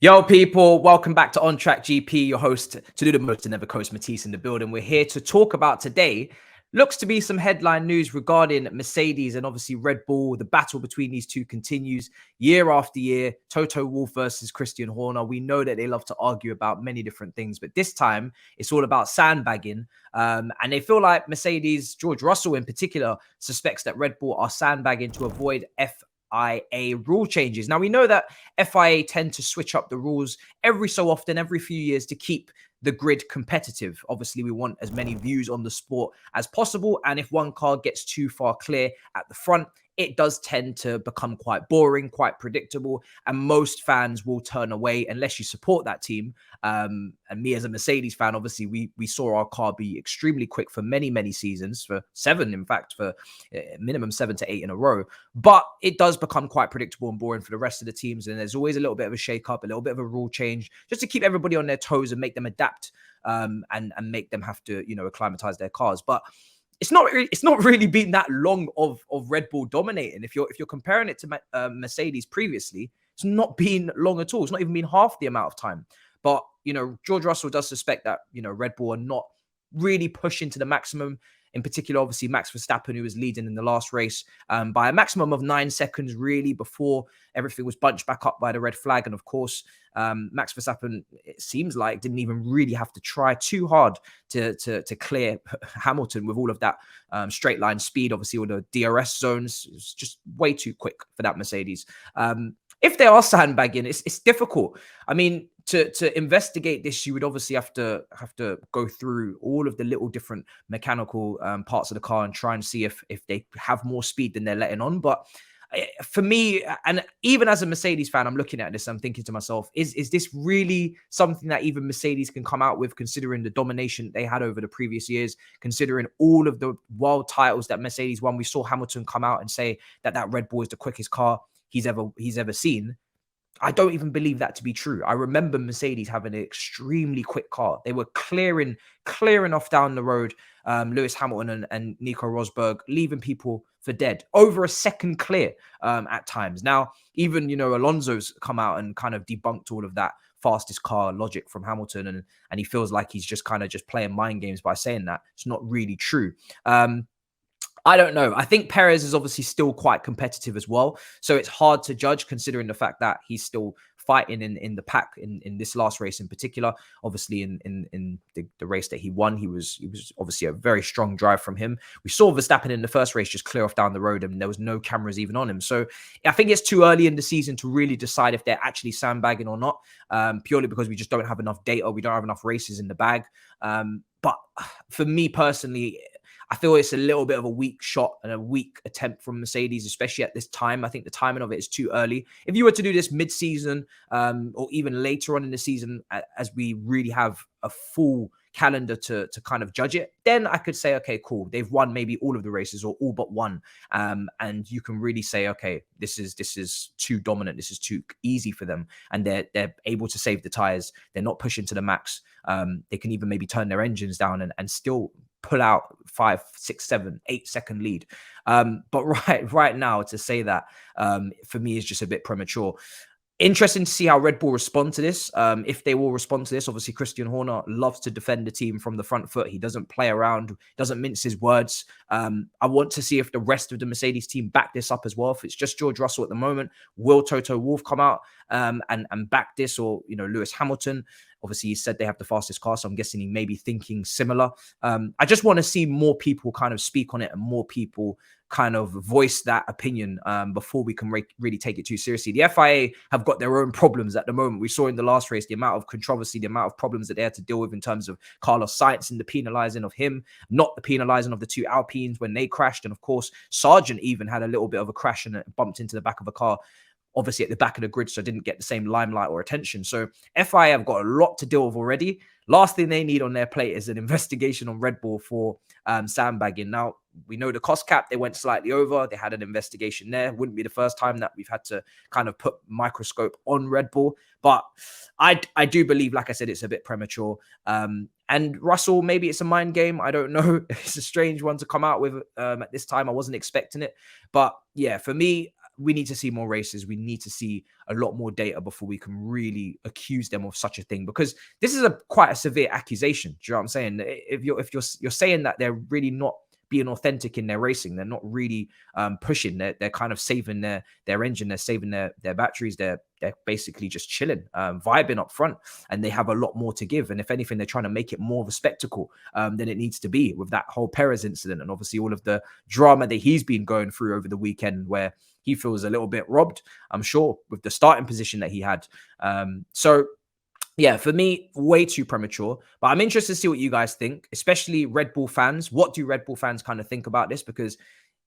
Yo, people, welcome back to On Track GP, your host to do the most and never coast, Matisse in the building. We're here to talk about today. Looks to be some headline news regarding Mercedes and obviously Red Bull. The battle between these two continues year after year. Toto Wolff versus Christian Horner. We know that they love to argue about many different things, but this time it's all about sandbagging. And they feel like Mercedes, George Russell in particular, suspects that Red Bull are sandbagging to avoid FIA rule changes. Now, we know that FIA tend to switch up the rules every so often, every few years, to keep the grid competitive. Obviously, we want as many views on the sport as possible. And if one car gets too far clear at the front, it does tend to become quite boring, quite predictable, and most fans will turn away unless you support that team. And me as a Mercedes fan, obviously, we saw our car be extremely quick for many seasons, for 7, in fact, for minimum 7 to 8 in a row. But it does become quite predictable and boring for the rest of the teams. And there's always a little bit of a shake-up, a little bit of a rule change, just to keep everybody on their toes and make them adapt and make them have to, acclimatize their cars. But it's not really been that long of Red Bull dominating. If you're comparing it to Mercedes previously, it's not been long at all. It's not even been half the amount of time. But George Russell does suspect that Red Bull are not really pushing to the maximum. In particular, obviously, Max Verstappen, who was leading in the last race by a maximum of 9 seconds, really, before everything was bunched back up by the red flag. And of course, Max Verstappen, it seems like, didn't even really have to try too hard to clear Hamilton with all of that straight line speed. Obviously, all the DRS zones, it's just way too quick for that Mercedes. If they are sandbagging, it's difficult. I mean, to investigate this, you would obviously have to go through all of the little different mechanical parts of the car and try and see if they have more speed than they're letting on. But for me, and even as a Mercedes fan, I'm looking at this, I'm thinking to myself, is this really something that even Mercedes can come out with, considering the domination they had over the previous years, considering all of the world titles that Mercedes won? We saw Hamilton come out and say that Red Bull is the quickest car he's ever seen. I don't even believe that to be true. I remember Mercedes having an extremely quick car. They were clearing off down the road, Lewis Hamilton and Nico Rosberg, leaving people for dead. Over a second clear at times. Now, even, Alonso's come out and kind of debunked all of that fastest car logic from Hamilton. And he feels like he's just playing mind games by saying that. It's not really true. I don't know. I think Perez is obviously still quite competitive as well. So it's hard to judge, considering the fact that he's still fighting in the pack in this last race in particular. Obviously, in the race that he won, he was obviously a very strong drive from him. We saw Verstappen in the first race just clear off down the road, and there was no cameras even on him. So I think it's too early in the season to really decide if they're actually sandbagging or not, purely because we just don't have enough data. We don't have enough races in the bag. But for me personally, I feel it's a little bit of a weak shot and a weak attempt from Mercedes, especially at this time. I think the timing of it is too early. If you were to do this mid-season or even later on in the season, as we really have a full calendar to kind of judge it, then I could say, okay, cool. They've won maybe all of the races or all but one. And you can really say, okay, this is too dominant. This is too easy for them. And they're able to save the tires. They're not pushing to the max. They can even maybe turn their engines down and still pull out 5, 6, 7, 8 second lead. But right now, to say that for me is just a bit premature. Interesting to see how Red Bull respond to this. If they will respond to this, obviously Christian Horner loves to defend the team from the front foot. He doesn't play around, doesn't mince his words. I want to see if the rest of the Mercedes team back this up as well. If it's just George Russell at the moment, will Toto Wolff come out and back this, or Lewis Hamilton? Obviously, he said they have the fastest car, so I'm guessing he may be thinking similar. I just want to see more people kind of speak on it and more people kind of voice that opinion before we can really take it too seriously. The FIA have got their own problems at the moment. We saw in the last race the amount of controversy, the amount of problems that they had to deal with in terms of Carlos Sainz and the penalising of him, not the penalising of the 2 Alpines when they crashed. And of course, Sargent even had a little bit of a crash and bumped into the back of a car, obviously at the back of the grid, so didn't get the same limelight or attention. So FIA have got a lot to deal with already. Last thing they need on their plate is an investigation on Red Bull for sandbagging. Now, we know the cost cap, they went slightly over. They had an investigation there. Wouldn't be the first time that we've had to kind of put microscope on Red Bull. But I do believe, like I said, it's a bit premature. And Russell, maybe it's a mind game. I don't know. It's a strange one to come out with at this time. I wasn't expecting it. But yeah, for me, we need to see more races. We need to see a lot more data before we can really accuse them of such a thing, because this is quite a severe accusation. Do you know what I'm saying? If you're saying that they're really not being authentic in their racing, they're not really pushing, they're kind of saving their engine, they're saving their batteries, they're basically just chilling, vibing up front, and they have a lot more to give. And if anything, they're trying to make it more of a spectacle than it needs to be, with that whole Perez incident, and obviously all of the drama that he's been going through over the weekend, where he feels a little bit robbed, I'm sure, with the starting position that he had. So yeah, for me, way too premature. But I'm interested to see what you guys think, especially Red Bull fans. What do Red Bull fans kind of think about this? Because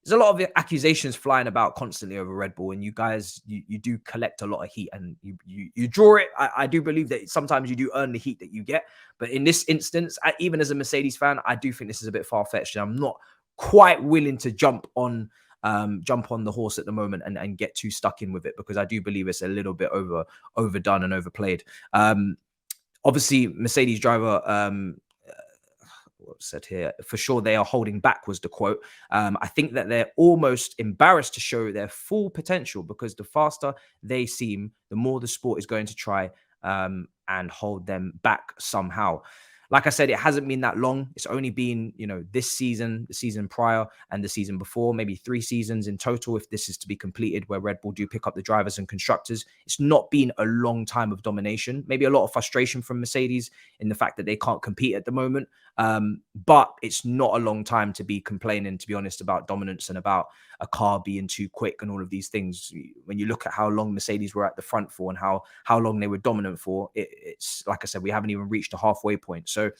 there's a lot of accusations flying about constantly over Red Bull, and you guys, you do collect a lot of heat, and you draw it. I do believe that sometimes you do earn the heat that you get. But in this instance, even as a Mercedes fan, I do think this is a bit far-fetched, and I'm not quite willing to jump on the horse at the moment and get too stuck in with it, because I do believe it's a little bit overdone and overplayed. Obviously, Mercedes driver, what said here, for sure they are holding back, was the quote. I think that they're almost embarrassed to show their full potential, because the faster they seem, the more the sport is going to try and hold them back somehow. Like I said, it hasn't been that long. It's only been, this season, the season prior, and the season before, maybe 3 seasons in total, if this is to be completed, where Red Bull do pick up the drivers and constructors. It's not been a long time of domination. Maybe a lot of frustration from Mercedes in the fact that they can't compete at the moment. But it's not a long time to be complaining, to be honest, about dominance and about a car being too quick and all of these things. When you look at how long Mercedes were at the front for, and how long they were dominant for, it's like I said, we haven't even reached a halfway point. So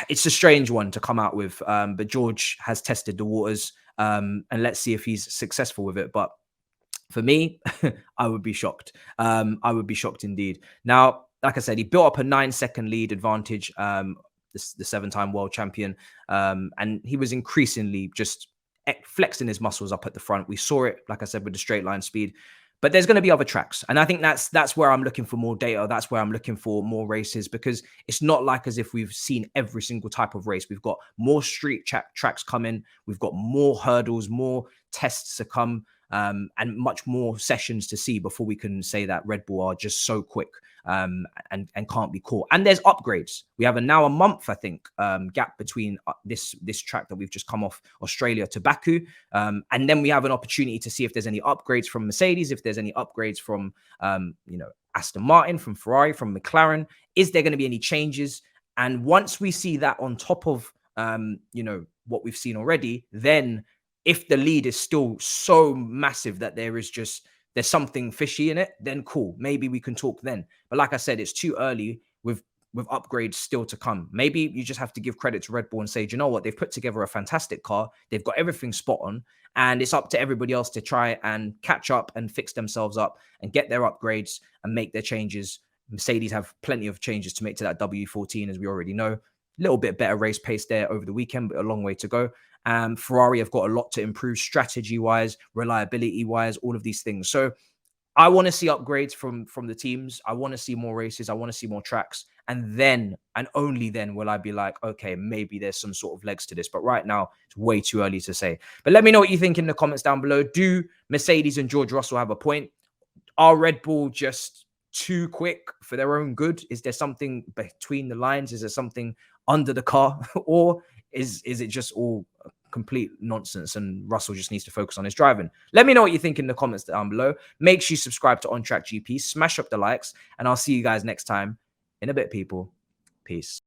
it's a strange one to come out with. But George has tested the waters, and let's see if he's successful with it. But for me, I would be shocked. I would be shocked indeed. Now, like I said, he built up a 9-second lead advantage, the 7-time world champion. And he was increasingly just flexing his muscles up at the front. We saw it, like I said, with the straight line speed. But there's going to be other tracks. And I think that's where I'm looking for more data. That's where I'm looking for more races, because it's not like as if we've seen every single type of race. We've got more street tracks coming. We've got more hurdles, more tests to come, and much more sessions to see before we can say that Red Bull are just so quick and can't be caught. And there's upgrades. We have now a month, I think, gap between this track that we've just come off, Australia to Baku. And then we have an opportunity to see if there's any upgrades from Mercedes, if there's any upgrades from, Aston Martin, from Ferrari, from McLaren. Is there going to be any changes? And once we see that on top of, what we've seen already, then if the lead is still so massive that there's something fishy in it, then cool. Maybe we can talk then. But like I said, it's too early with upgrades still to come. Maybe you just have to give credit to Red Bull and say, do you know what? They've put together a fantastic car. They've got everything spot on. And it's up to everybody else to try and catch up and fix themselves up and get their upgrades and make their changes. Mercedes have plenty of changes to make to that W14, as we already know. A little bit better race pace there over the weekend, but a long way to go. Ferrari have got a lot to improve strategy-wise, reliability-wise, all of these things. So I want to see upgrades from the teams. I want to see more races. I want to see more tracks. And then, and only then, will I be like, okay, maybe there's some sort of legs to this. But right now, it's way too early to say. But let me know what you think in the comments down below. Do Mercedes and George Russell have a point? Are Red Bull just too quick for their own good? Is there something between the lines? Is there something under the car? Or is it just all complete nonsense and Russell just needs to focus on his driving? Let me know what you think in the comments down below. Make sure you subscribe to On Track GP, smash up the likes, and I'll see you guys next time in a bit, people. Peace.